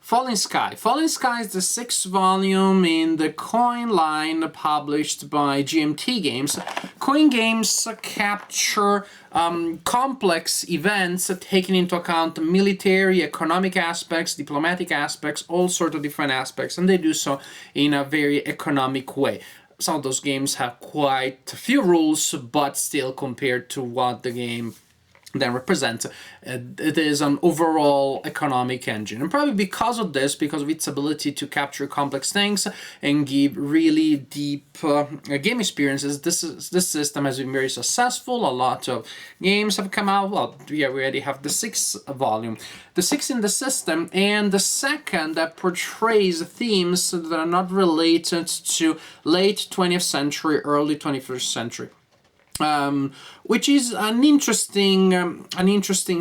Falling Sky. Falling Sky is the 6th volume in the Coin line published by GMT Games. Coin games capture complex events taking into account military, economic aspects, diplomatic aspects, all sorts of different aspects, and they do so in a very economic way. Some of those games have quite a few rules, but still compared to what the game then represents, it is an overall economic engine. And probably because of this, because of its ability to capture complex things and give really deep game experiences, this system has been very successful. A lot of games have come out. Well, yeah, we already have the 6th volume. The 6th in the system, and the 2nd that portrays themes that are not related to late 20th century, early 21st century. Which is an interesting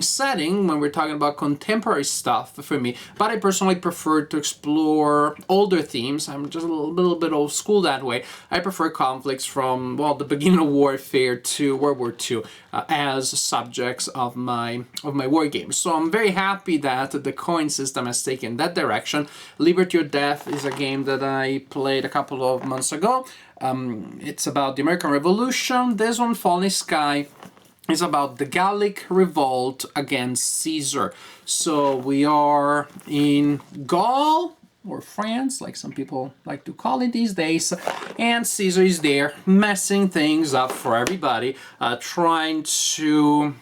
setting when we're talking about contemporary stuff for me. But I personally prefer to explore older themes. I'm just a little bit old school that way. I prefer conflicts from, well, the beginning of warfare to World War II as subjects of my war games. So I'm very happy that the coin system has taken that direction. Liberty or Death is a game that I played a couple of months ago. It's about the American Revolution. This one, Falling Sky, is about the Gallic revolt against Caesar. So we are in Gaul, or France, like some people like to call it these days, and Caesar is there messing things up for everybody, trying to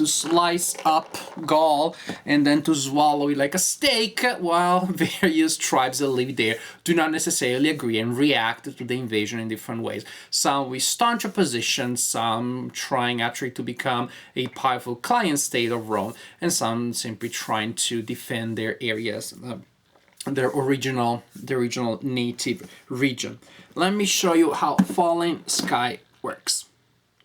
slice up Gaul and then to swallow it like a steak, while various tribes that live there do not necessarily agree and react to the invasion in different ways. Some with staunch opposition, some trying actually to become a powerful client state of Rome, and some simply trying to defend their areas, their original native region. Let me show you how Falling Sky works.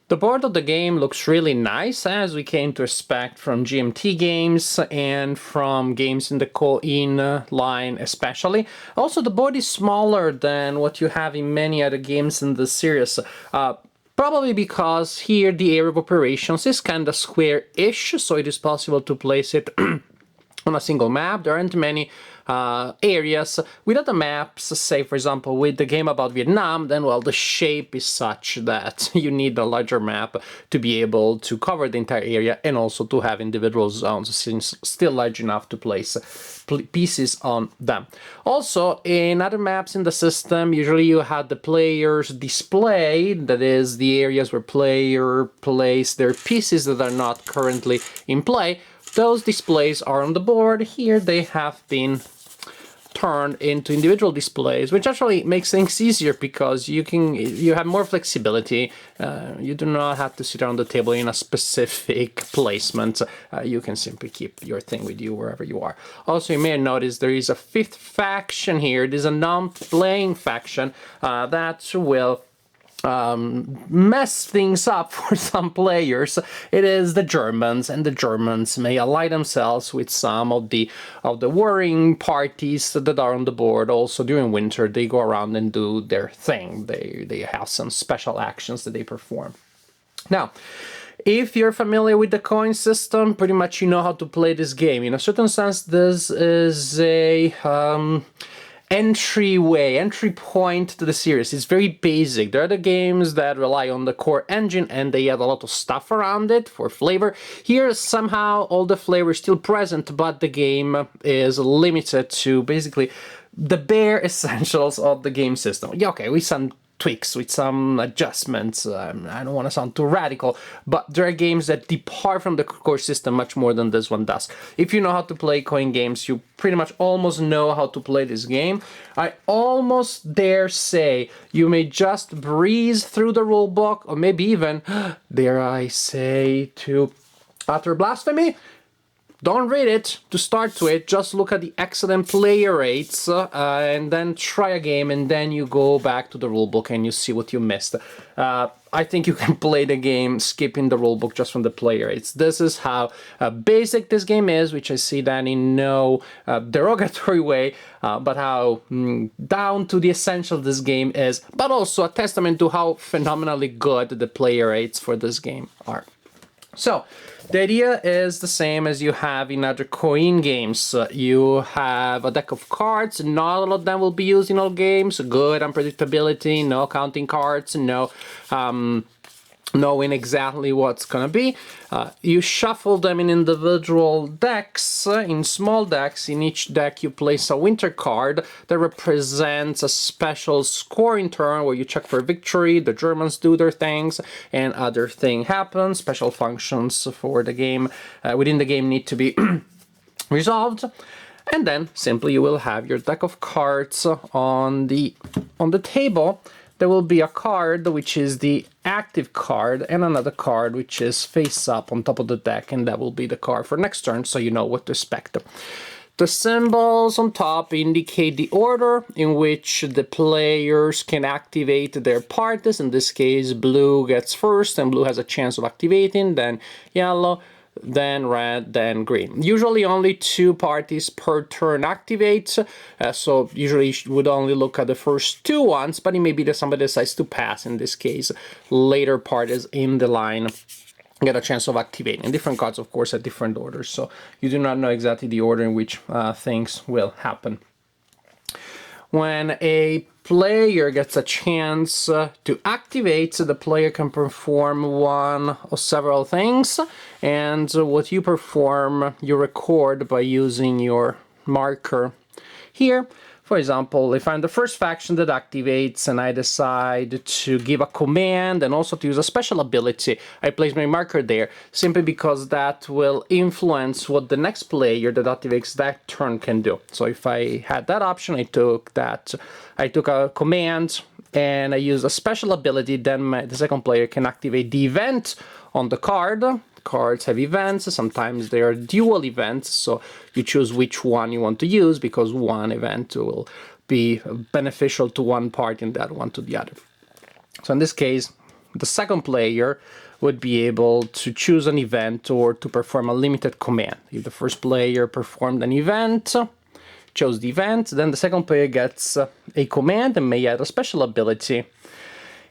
The board of the game looks really nice, as we came to expect from GMT games and from games in the Coin line especially. Also, the board is smaller than what you have in many other games in the series. Probably because here the area of operations is kind of square-ish, so it is possible to place it on a single map. There aren't many areas. With other maps, say for example with the game about Vietnam, then well, the shape is such that you need a larger map to be able to cover the entire area and also to have individual zones, since still large enough to place pieces on them. Also, in other maps in the system, usually you had the players display, that is the areas where player place their pieces that are not currently in play. Those displays are on the board. Here they have been turned into individual displays, which actually makes things easier because you have more flexibility. You do not have to sit around the table in a specific placement. You can simply keep your thing with you wherever you are. Also, you may notice there is a 5th faction here. It is a non-playing faction that will mess things up for some players. It is the Germans, and the Germans may ally themselves with some of the warring parties that are on the board. Also, during winter, they go around and do their thing. They have some special actions that they perform. Now, if you're familiar with the coin system, pretty much you know how to play this game. In a certain sense, this is a entry point to the series. It's very basic. There are the games that rely on the core engine and they add a lot of stuff around it for flavor. Here, somehow, all the flavor is still present, but the game is limited to basically the bare essentials of the game system. Yeah, okay, with some tweaks, with some adjustments. I don't want to sound too radical, but there are games that depart from the core system much more than this one does. If you know how to play coin games, you pretty much almost know how to play this game. I almost dare say you may just breeze through the rulebook, or maybe even, dare I say, to utter blasphemy, don't read it to start with, just look at the excellent player rates and then try a game, and then you go back to the rulebook and you see what you missed. I think you can play the game skipping the rulebook just from the player rates. This is how basic this game is, which I see that in no derogatory way, but how down to the essential this game is, but also a testament to how phenomenally good the player rates for this game are. So, the idea is the same as you have in other coin games. You have a deck of cards, not all of them will be used in all games. Good unpredictability, no counting cards, no knowing exactly what's gonna be. You shuffle them in individual decks, in small decks. In each deck you place a winter card that represents a special scoring turn where you check for victory, the Germans do their things, and other thing happens. Special functions for the game, within the game need to be resolved. And then simply you will have your deck of cards on the table. There will be a card which is the active card and another card which is face up on top of the deck, and that will be the card for next turn, so you know what to expect. The symbols on top indicate the order in which the players can activate their parties. In this case, blue gets first, and blue has a chance of activating, then yellow, then red, then green. Usually only 2 parties per turn activate, so usually you would only look at the first 2 ones, but it may be that somebody decides to pass. In this case, later parties in the line get a chance of activating. Different cards, of course, at different orders, so you do not know exactly the order in which things will happen. When a player gets a chance to activate, the player can perform one or several things, and what you perform you record by using your marker here. For example, if I'm the first faction that activates and I decide to give a command and also to use a special ability, I place my marker there simply because that will influence what the next player that activates that turn can do. So if I had that option, I took a command and I use a special ability, then the second player can activate the event on the card. Cards have events, sometimes they are dual events, so you choose which one you want to use because one event will be beneficial to one party and that one to the other. So in this case, the second player would be able to choose an event or to perform a limited command. If the first player performed an event, chose the event, then the second player gets a command and may add a special ability.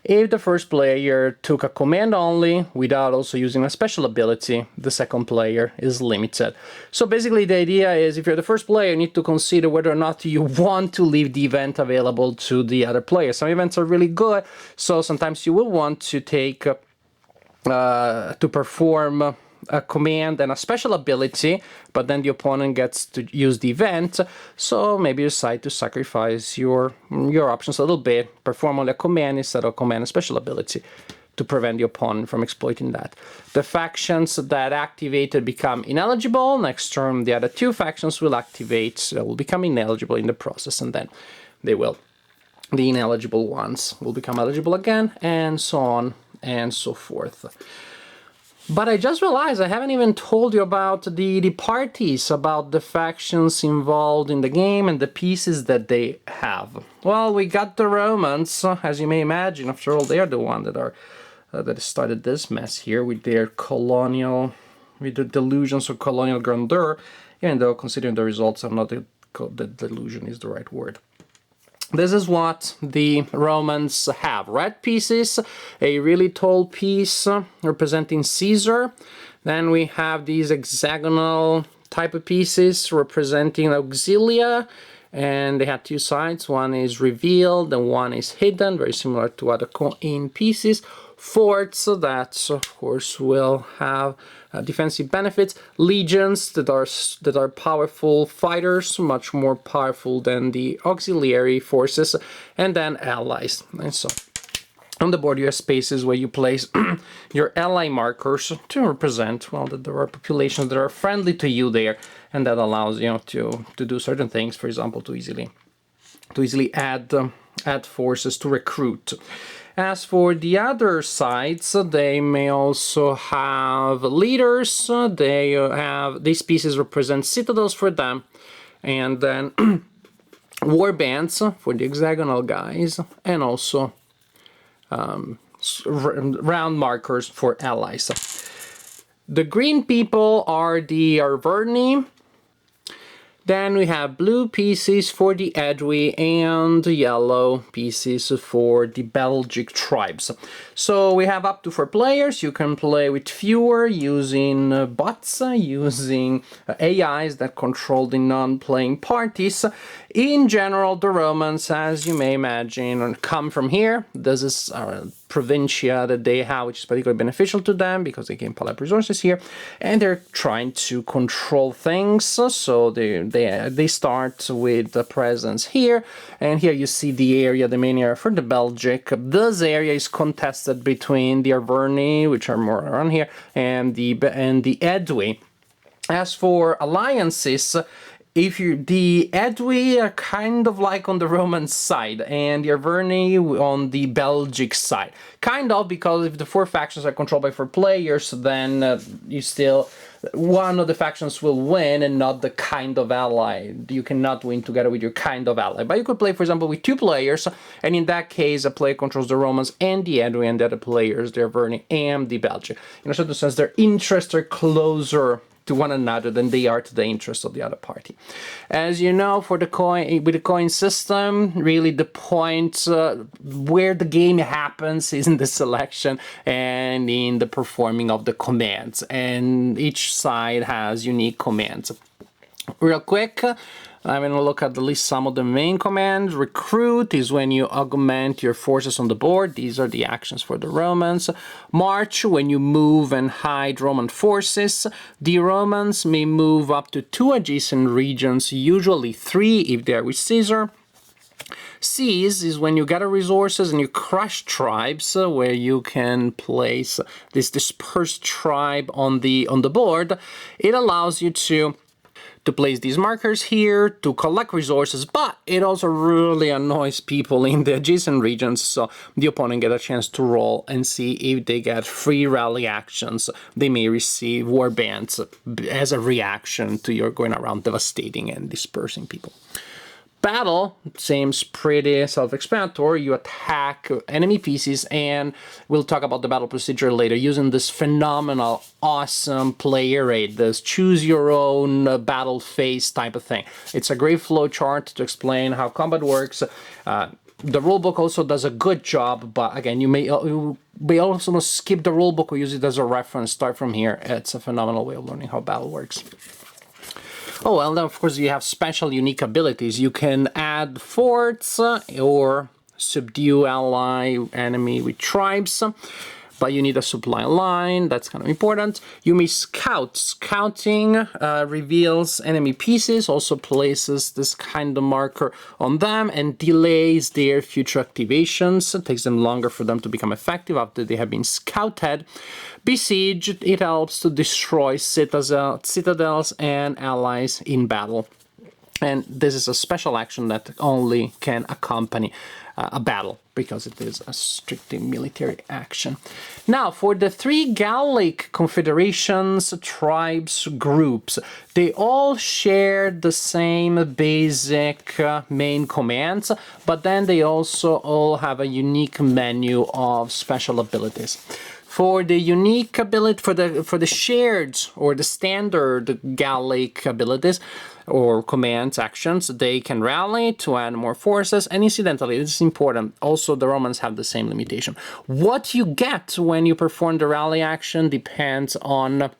If the first player took a command only, without also using a special ability, the second player is limited. So basically the idea is, if you're the first player, you need to consider whether or not you want to leave the event available to the other player. Some events are really good, so sometimes you will want to take, to perform a command and a special ability, but then the opponent gets to use the event, so maybe you decide to sacrifice your options a little bit, perform only a command instead of a command and special ability to prevent the opponent from exploiting that. The factions that activated become ineligible. Next turn, the other 2 factions will activate, will become ineligible in the process, and then the ineligible ones will become eligible again, and so on and so forth. But I just realized I haven't even told you about the parties, about the factions involved in the game and the pieces that they have. Well, we got the Romans, as you may imagine. After all, they are the one that started this mess here with their with the delusions of colonial grandeur, even though considering the results, I'm not the delusion is the right word. This is what the Romans have. Red pieces, a really tall piece representing Caesar. Then we have these hexagonal type of pieces representing Auxilia, and they have 2 sides. One is revealed and one is hidden, very similar to other coin pieces. Forts that, of course, will have defensive benefits. Legions that are powerful fighters, much more powerful than the auxiliary forces, and then allies. And so on the board you have spaces where you place your ally markers to represent, well, that there are populations that are friendly to you there, and that allows you to do certain things, for example, to easily add forces to recruit. As for the other sides, they may also have leaders. These pieces represent citadels for them, and then war bands for the hexagonal guys, and also round markers for allies. The green people are the Arverni. Then we have blue pieces for the Edwy and yellow pieces for the Belgic tribes. So we have up to 4 players. You can play with fewer using bots, using AIs that control the non-playing parties. In general, the Romans, as you may imagine, come from here. This is provincia that they have, which is particularly beneficial to them because they can pull up resources here, and they're trying to control things. So they start with the presence here, and here you see the area, the main area for the Belgic. This area is contested between the Arverni, which are more around here, and the Edwy. As for alliances, the Edwy are kind of like on the Roman side, and the Arverni on the Belgic side. Kind of, because if the 4 factions are controlled by 4 players, then one of the factions will win and not the kind of ally. You cannot win together with your kind of ally. But you could play, for example, with 2 players, and in that case, a player controls the Romans and the Edwy, and the other players, the Arverni and the Belgic. In a certain sense, their interests are closer to one another than they are to the interests of the other party. As you know, for the coin, with the coin system, really the point where the game happens is in the selection and in the performing of the commands, and each side has unique commands. Real quick, I'm going to look at least some of the main commands. Recruit is when you augment your forces on the board. These are the actions for the Romans. March, when you move and hide Roman forces. The Romans may move up to 2 adjacent regions, usually 3 if they're with Caesar. Seize is when you gather resources and you crush tribes, where you can place this dispersed tribe on the board. It allows you to place these markers here to collect resources, but it also really annoys people in the adjacent regions, so the opponent get a chance to roll and see if they get free rally actions. They may receive war bands as a reaction to your going around devastating and dispersing people. Battle seems pretty self-explanatory. You attack enemy pieces, and we'll talk about the battle procedure later using this phenomenal, awesome player rate, this choose your own battle phase type of thing. It's a great flow chart to explain how combat works. The rulebook also does a good job, but again, you may also skip the rulebook or use it as a reference. Start from here. It's a phenomenal way of learning how battle works. Oh, well, then of course you have special unique abilities. You can add forts or subdue ally enemy with tribes, but you need a supply line. That's kind of important. You may scout. Scouting reveals enemy pieces, also places this kind of marker on them and delays their future activations. It takes them longer for them to become effective after they have been scouted. Besiege, it helps to destroy citadels and allies in battle. And this is a special action that only can accompany a battle, because it is a strictly military action. Now, for the 3 Gallic confederations, tribes, groups, they all share the same basic main commands, but then they also all have a unique menu of special abilities. For the unique ability, for the shared or the standard Gallic abilities or commands, actions, they can rally to add more forces, and incidentally, this is important, also the Romans have the same limitation. What you get when you perform the rally action depends on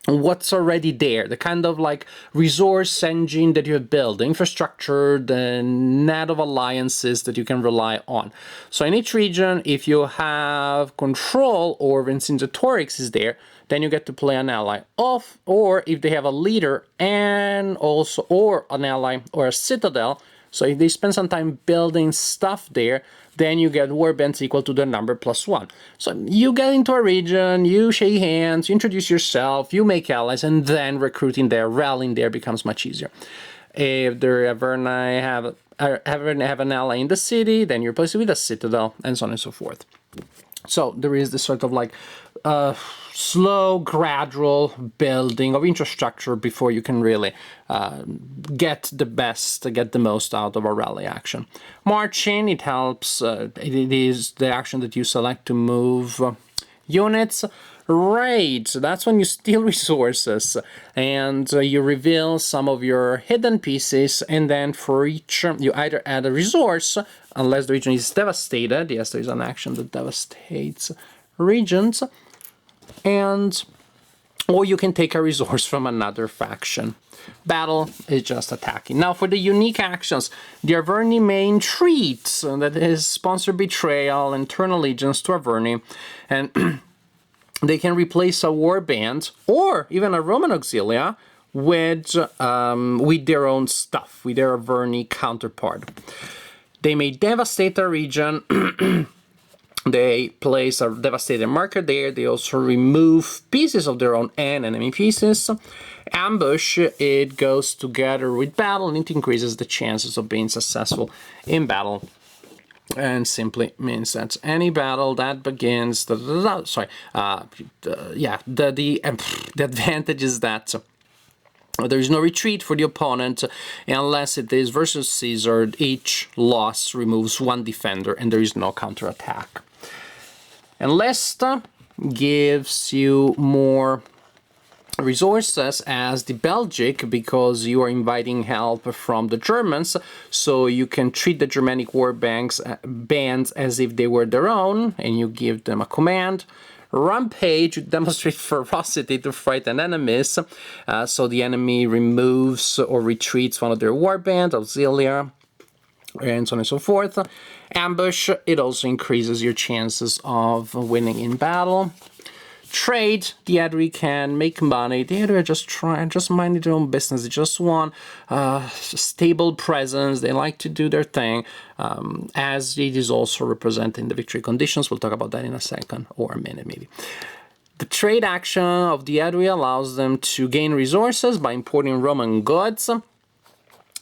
what's already there, the kind of like resource engine that you have built, the infrastructure, the net of alliances that you can rely on. So in each region, if you have control, or Vercingetorix is there, then you get to play an ally off, or if they have a leader and also, or an ally or a citadel, so if they spend some time building stuff there, then you get war bands equal to the number +1. So you get into a region, you shake hands, you introduce yourself, you make allies, and then recruiting there, rallying there becomes much easier. If they ever have an ally in the city, then you replace it with a citadel, and so on and so forth. So there is this sort of like slow, gradual building of infrastructure before you can really get the most out of a rally action. Marching, it helps, it is the action that you select to move units. Raid, so that's when you steal resources and you reveal some of your hidden pieces, and then for each you either add a resource, unless the region is devastated. Yes, there is an action that devastates regions, and or you can take a resource from another faction. Battle is just attacking. Now for the unique actions, the Averni may entreat, so that is sponsor betrayal and turn allegiance to Averni, and they can replace a warband or even a Roman auxilia with their own stuff, with their Averni counterpart. They may devastate a region. They place a devastated marker there. They also remove pieces of their own and enemy pieces. Ambush, it goes together with battle, and it increases the chances of being successful in battle. And simply means that any battle that begins, the advantage is that there is no retreat for the opponent unless it is versus Caesar. Each loss removes one defender and there is no counterattack. And list gives you more resources as the Belgic, because you are inviting help from the Germans, so you can treat the Germanic war bands as if they were their own, and you give them a command. Rampage, you demonstrate ferocity to frighten enemies, so the enemy removes or retreats one of their war band, auxilia, and so on and so forth. Ambush, it also increases your chances of winning in battle. Trade, the Adri can make money. The Adri are just minding their own business. They just want stable presence. They like to do their thing, as it is also representing the victory conditions. We'll talk about that in a second, or a minute maybe. The trade action of the Adri allows them to gain resources by importing Roman goods.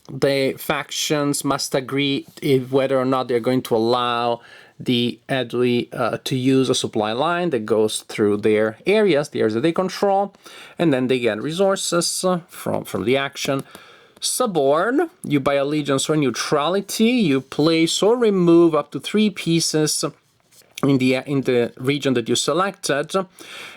The factions must agree whether or not they're going to allow the Adri to use a supply line that goes through their areas, the areas that they control, and then they get resources from the action. Suborn, you buy allegiance or neutrality, you place or remove up to 3 pieces in the region that you selected,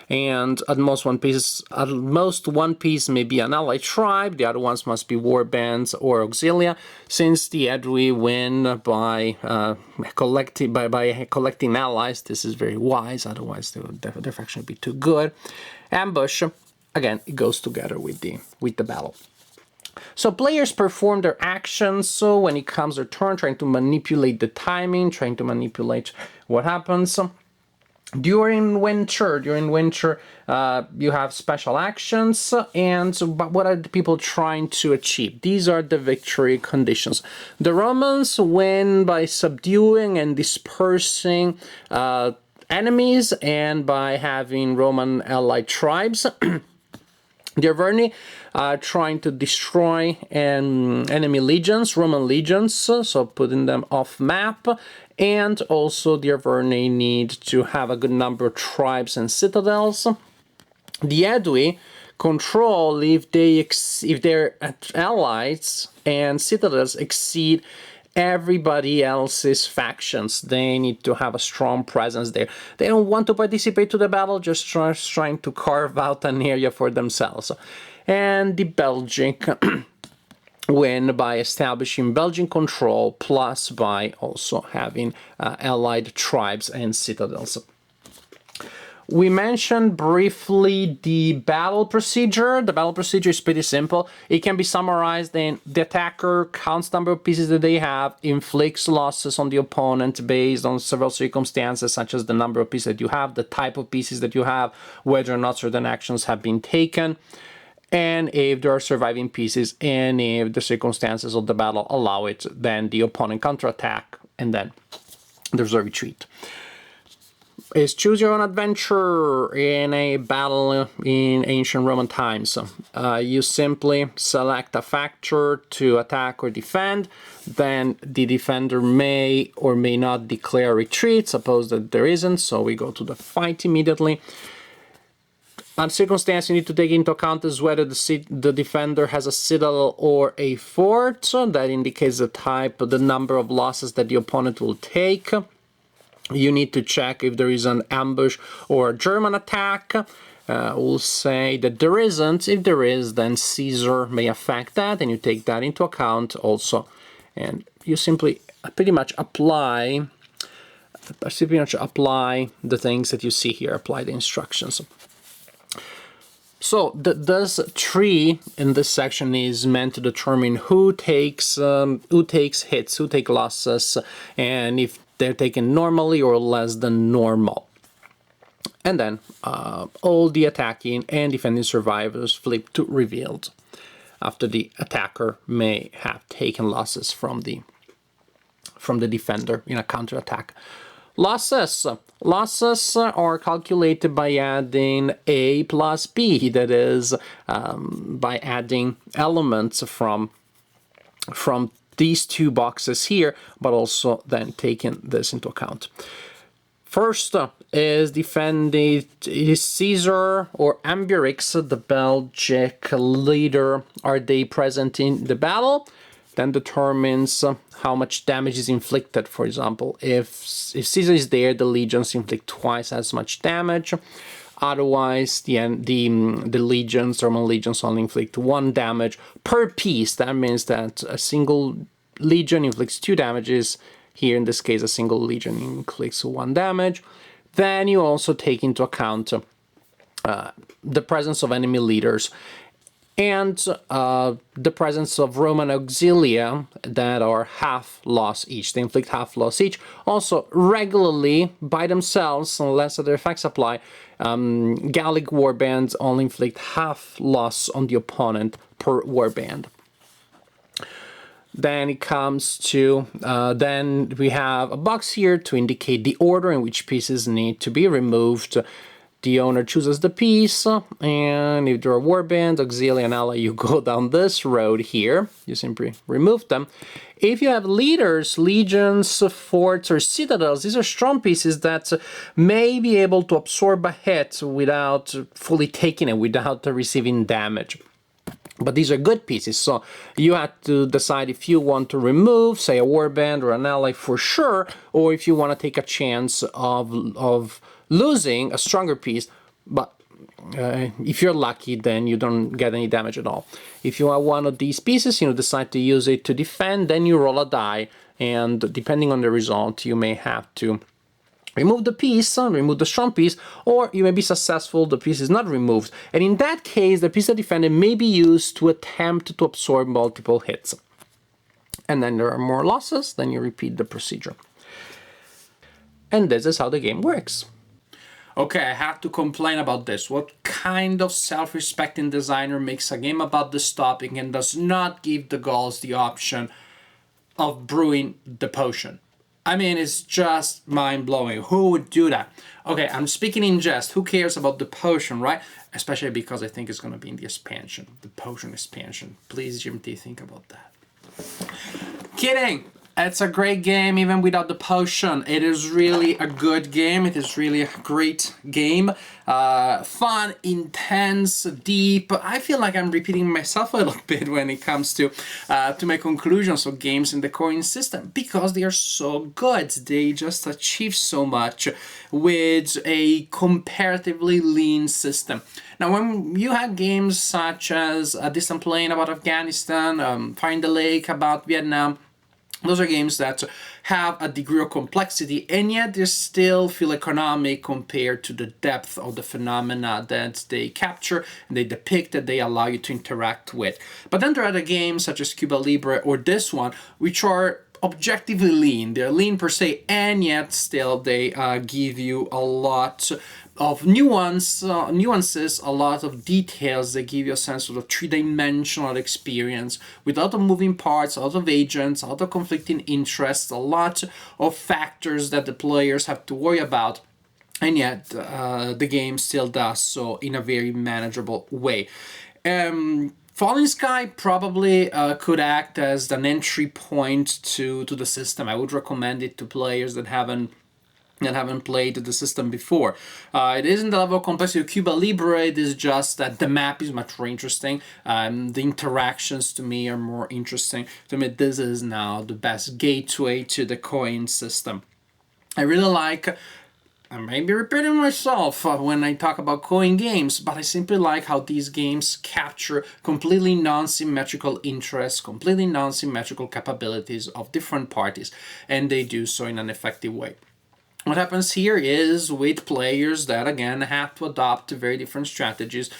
and at most one piece may be an allied tribe. The other ones must be war bands or auxilia. Since the Adri win by collecting allies, this is very wise. Otherwise, their faction would be too good. Ambush, again, it goes together with the battle. So players perform their actions, so when it comes their turn, trying to manipulate the timing, trying to manipulate what happens. During winter, you have special actions, and what are the people trying to achieve? These are the victory conditions. The Romans win by subduing and dispersing enemies and by having Roman allied tribes. The Averni are trying to destroy enemy legions, Roman legions, so putting them off map. And also the Averni need to have a good number of tribes and citadels. The Adui control if their allies and citadels exceed everybody else's factions. They need to have a strong presence there. They don't want to participate to the battle, just trying to carve out an area for themselves. And the Belgic win by establishing Belgian control, plus by also having allied tribes and citadels. We mentioned briefly the battle procedure. The battle procedure is pretty simple. It can be summarized in the attacker counts number of pieces that they have, inflicts losses on the opponent based on several circumstances, such as the number of pieces that you have, the type of pieces that you have, whether or not certain actions have been taken, and if there are surviving pieces, and if the circumstances of the battle allow it, then the opponent counterattack, and then there's a retreat. Is choose your own adventure in a battle in ancient Roman times. You simply select a factor to attack or defend, then the defender may or may not declare retreat. Suppose that there isn't, so we go to the fight immediately. A circumstance you need to take into account is whether the defender has a citadel or a fort. That indicates the type, the number of losses that the opponent will take. You need to check if there is an ambush or a German attack. We'll say that there isn't. If there is, then Caesar may affect that, and you take that into account also. And you simply pretty much apply the things that you see here, apply the instructions. So this tree in this section is meant to determine who takes hits, who take losses, and if they're taken normally or less than normal. And then all the attacking and defending survivors flip to revealed after the attacker may have taken losses from the defender in a counterattack. Losses are calculated by adding A plus B, that is, by adding elements from these two boxes here, but also then taking this into account. First is Caesar or Ambiorix, the Belgic leader. Are they present in the battle? Then determines how much damage is inflicted. For example, if Caesar is there, the legions inflict twice as much damage. Otherwise, the Roman legions only inflict 1 damage per piece. That means that a single legion inflicts 2 damages. Here, in this case, a single legion inflicts 1 damage. Then you also take into account the presence of enemy leaders and the presence of Roman auxilia that are half loss each. They inflict half loss each. Also, regularly, by themselves, unless other effects apply, Gallic warbands only inflict half loss on the opponent per warband. Then it comes to, then we have a box here to indicate the order in which pieces need to be removed. The owner chooses the piece, and if there are warbands, auxilia, and ally, you go down this road here. You simply remove them. If you have leaders, legions, forts, or citadels, these are strong pieces that may be able to absorb a hit without fully taking it, without receiving damage. But these are good pieces, so you have to decide if you want to remove, say, a warband or an ally for sure, or if you want to take a chance of losing a stronger piece, but if you're lucky, then you don't get any damage at all. If you have one of these pieces, you decide to use it to defend, then you roll a die, and depending on the result, you may have to remove the piece, remove the strong piece, or you may be successful, the piece is not removed. And in that case, the piece of defended may be used to attempt to absorb multiple hits. And then there are more losses, then you repeat the procedure. And this is how the game works. Okay, I have to complain about this. What kind of self-respecting designer makes a game about this topic and does not give the Gauls the option of brewing the potion? I mean, it's just mind-blowing. Who would do that? Okay, I'm speaking in jest. Who cares about the potion, right? Especially because I think it's going to be in the expansion. The potion expansion. Please, GMT, think about that. Kidding! It's a great game even without the potion. It is really a good game. It is really a great game. Fun, intense, deep. I feel like I'm repeating myself a little bit when it comes to my conclusions of games in the coin system because they are so good. They just achieve so much with a comparatively lean system. Now, when you have games such as A Distant Plain about Afghanistan, Fire in the Lake about Vietnam, those are games that have a degree of complexity and yet they still feel economic compared to the depth of the phenomena that they capture and they depict, that they allow you to interact with. But then there are other games such as Cuba Libre or this one, which are objectively lean. They're lean per se, and yet still they give you a lot of nuances, a lot of details. They give you a sense of a three-dimensional experience with a lot of moving parts, a lot of agents, a lot of conflicting interests, a lot of factors that the players have to worry about. And yet the game still does so in a very manageable way. Falling Sky probably could act as an entry point to the system. I would recommend it to players that haven't played the system before. It isn't the level of complexity of Cuba Libre. It is just that the map is much more interesting. The interactions to me are more interesting. To me, this is now the best gateway to the coin system. I really like, I may be repeating myself when I talk about coin games, but I simply like how these games capture completely non-symmetrical interests, completely non-symmetrical capabilities of different parties, and they do so in an effective way. What happens here is with players that again have to adopt very different strategies,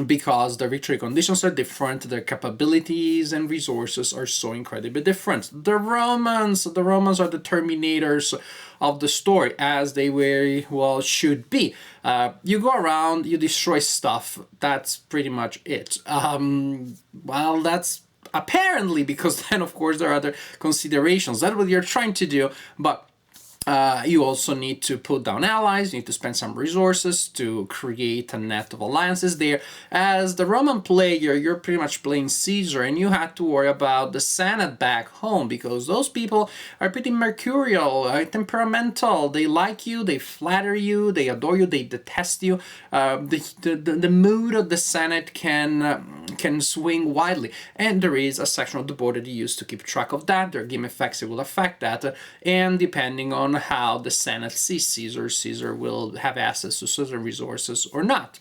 because the victory conditions are different, their capabilities and resources are so incredibly different. The Romans are the terminators of the story, as they very well should be. You go around, you destroy stuff. That's pretty much it. Well, that's apparently because then, of course, there are other considerations. That's what you're trying to do, but you also need to put down allies, you need to spend some resources to create a net of alliances there. As the Roman player, you're pretty much playing Caesar, and you had to worry about the Senate back home, because those people are pretty mercurial, temperamental. They like you, they flatter you, they adore you, they detest you. The mood of the Senate can swing widely, and there is a section of the board that you use to keep track of that. There are game effects that will affect that, and depending on how the Senate sees Caesar will have access to certain resources or not.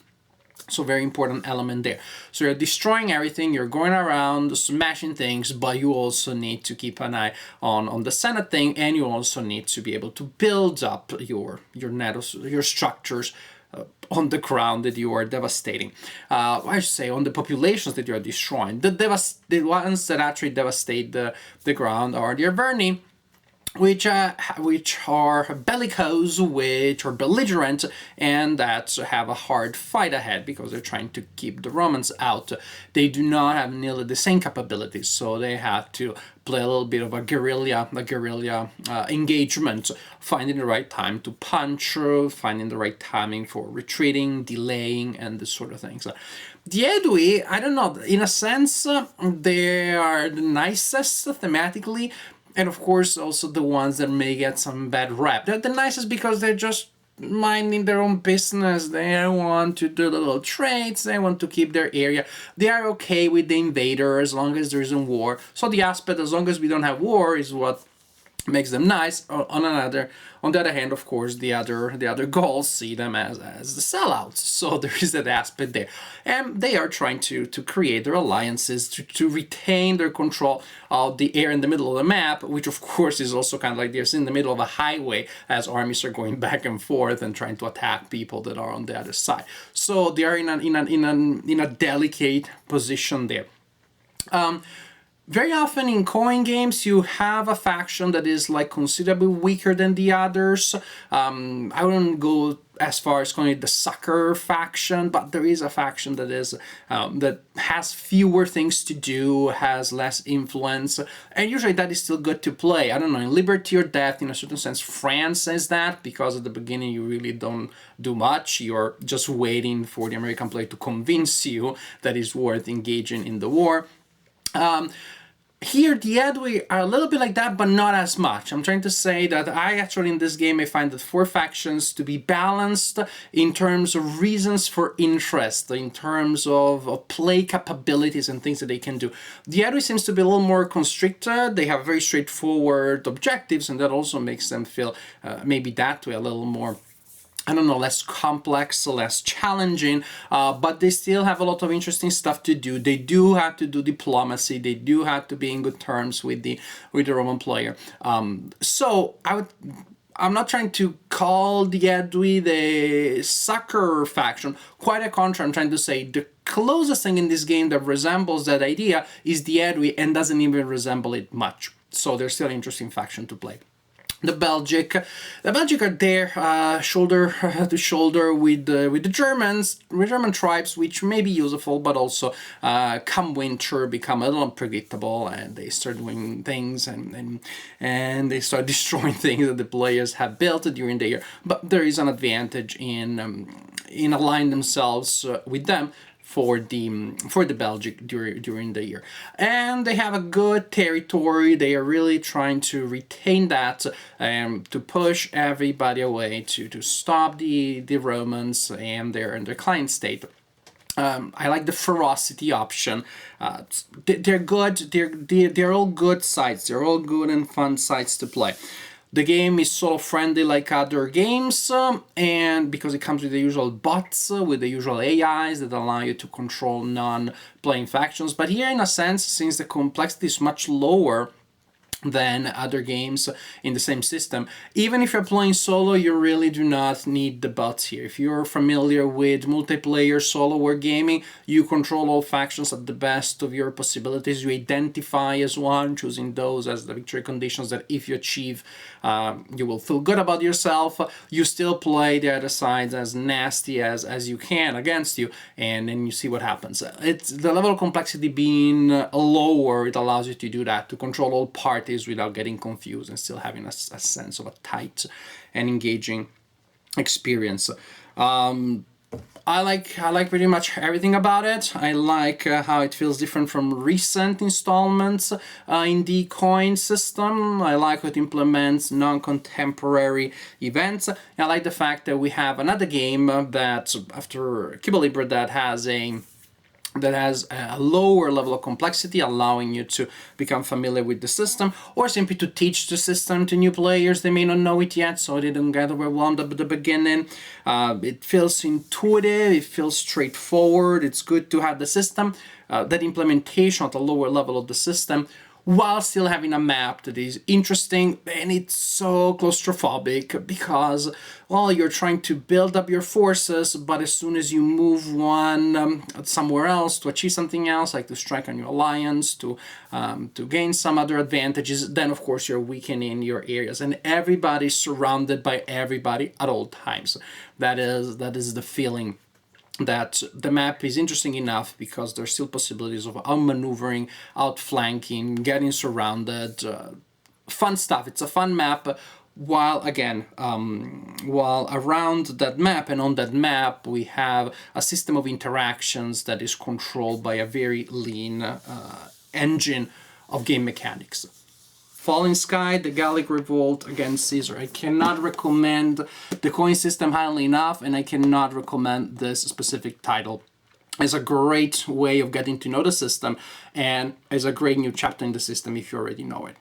So very important element there. So you're destroying everything, you're going around smashing things, but you also need to keep an eye on the Senate thing, and you also need to be able to build up your structures on the ground that you are devastating. I should say on the populations that you are destroying. The ones that actually devastate the ground are the Averni, which are bellicose, which are belligerent, and that have a hard fight ahead because they're trying to keep the Romans out. They do not have nearly the same capabilities, so they have to play a little bit of a guerrilla engagement, finding the right time to punch, finding the right timing for retreating, delaying, and this sort of things. The Aedui, I don't know, in a sense, they are the nicest thematically, and of course also the ones that may get some bad rap. They're the nicest because they're just minding their own business. They want to do little trades, they want to keep their area. They are okay with the invader as long as there isn't war. So the aspect, as long as we don't have war, is what makes them nice. On the other hand, of course, the other Gauls see them as the sellouts. So there is that aspect there, and they are trying to create their alliances to retain their control of the area in the middle of the map, which of course is also kind of like they're in the middle of a highway as armies are going back and forth and trying to attack people that are on the other side. So they are in a delicate position there. Very often in coin games, you have a faction that is like considerably weaker than the others. I wouldn't go as far as calling it the sucker faction, but there is a faction that is that has fewer things to do, has less influence, and usually that is still good to play. I don't know, in Liberty or Death, in a certain sense, France is that, because at the beginning you really don't do much. You're just waiting for the American player to convince you that it's worth engaging in the war. Here, the Aedui are a little bit like that, but not as much. I'm trying to say that I actually, in this game, I find the four factions to be balanced in terms of reasons for interest, in terms of play capabilities and things that they can do. The Aedui seems to be a little more constricted. They have very straightforward objectives, and that also makes them feel maybe that way a little more, I don't know, less complex, less challenging, but they still have a lot of interesting stuff to do. They do have to do diplomacy. They do have to be in good terms with the Roman player. So I'm not trying to call the Aedui the sucker faction. Quite a contrary, I'm trying to say the closest thing in this game that resembles that idea is the Aedui, and doesn't even resemble it much. So they're still an interesting faction to play. The Belgic are there shoulder to shoulder with the German tribes, which may be useful, but also come winter become a little unpredictable, and they start doing things and they start destroying things that the players have built during the year. But there is an advantage in aligning themselves with them for the Belgic during the year, and they have a good territory. They are really trying to retain that, to push everybody away, to stop the Romans and their client state. I like the ferocity option. They're good. They're all good sites. They're all good and fun sites to play. The game is solo friendly like other games, and because it comes with the usual bots, with the usual AIs that allow you to control non-playing factions. But here, in a sense, since the complexity is much lower than other games in the same system, even if you're playing solo, you really do not need the bots here. If you're familiar with multiplayer solo wargaming, you control all factions at the best of your possibilities. You identify as one, choosing those as the victory conditions that if you achieve, you will feel good about yourself. You still play the other side as nasty as you can against you, and then you see what happens. It's the level of complexity being lower, it allows you to do that, to control all parties without getting confused and still having a sense of a tight and engaging experience. I like pretty much everything about it. I like how it feels different from recent installments in the coin system. I like how it implements non-contemporary events. I like the fact that we have another game that, after Cuba Libre, that has a lower level of complexity, allowing you to become familiar with the system, or simply to teach the system to new players. They may not know it yet, so they don't get overwhelmed at the beginning. It feels intuitive, it feels straightforward. It's good to have the system, that implementation at a lower level of the system, while still having a map that is interesting. And it's so claustrophobic because, well, you're trying to build up your forces, but as soon as you move one somewhere else to achieve something else, like to strike on your alliance, to gain some other advantages, then of course you're weakening your areas, and everybody's surrounded by everybody at all times. That is the feeling that the map is interesting enough because there's still possibilities of outmaneuvering, outflanking, getting surrounded, fun stuff. It's a fun map, while again, while around that map and on that map we have a system of interactions that is controlled by a very lean engine of game mechanics. Falling Sky, the Gallic Revolt against Caesar. I cannot recommend the coin system highly enough, and I cannot recommend this specific title. It's a great way of getting to know the system, and it's a great new chapter in the system if you already know it.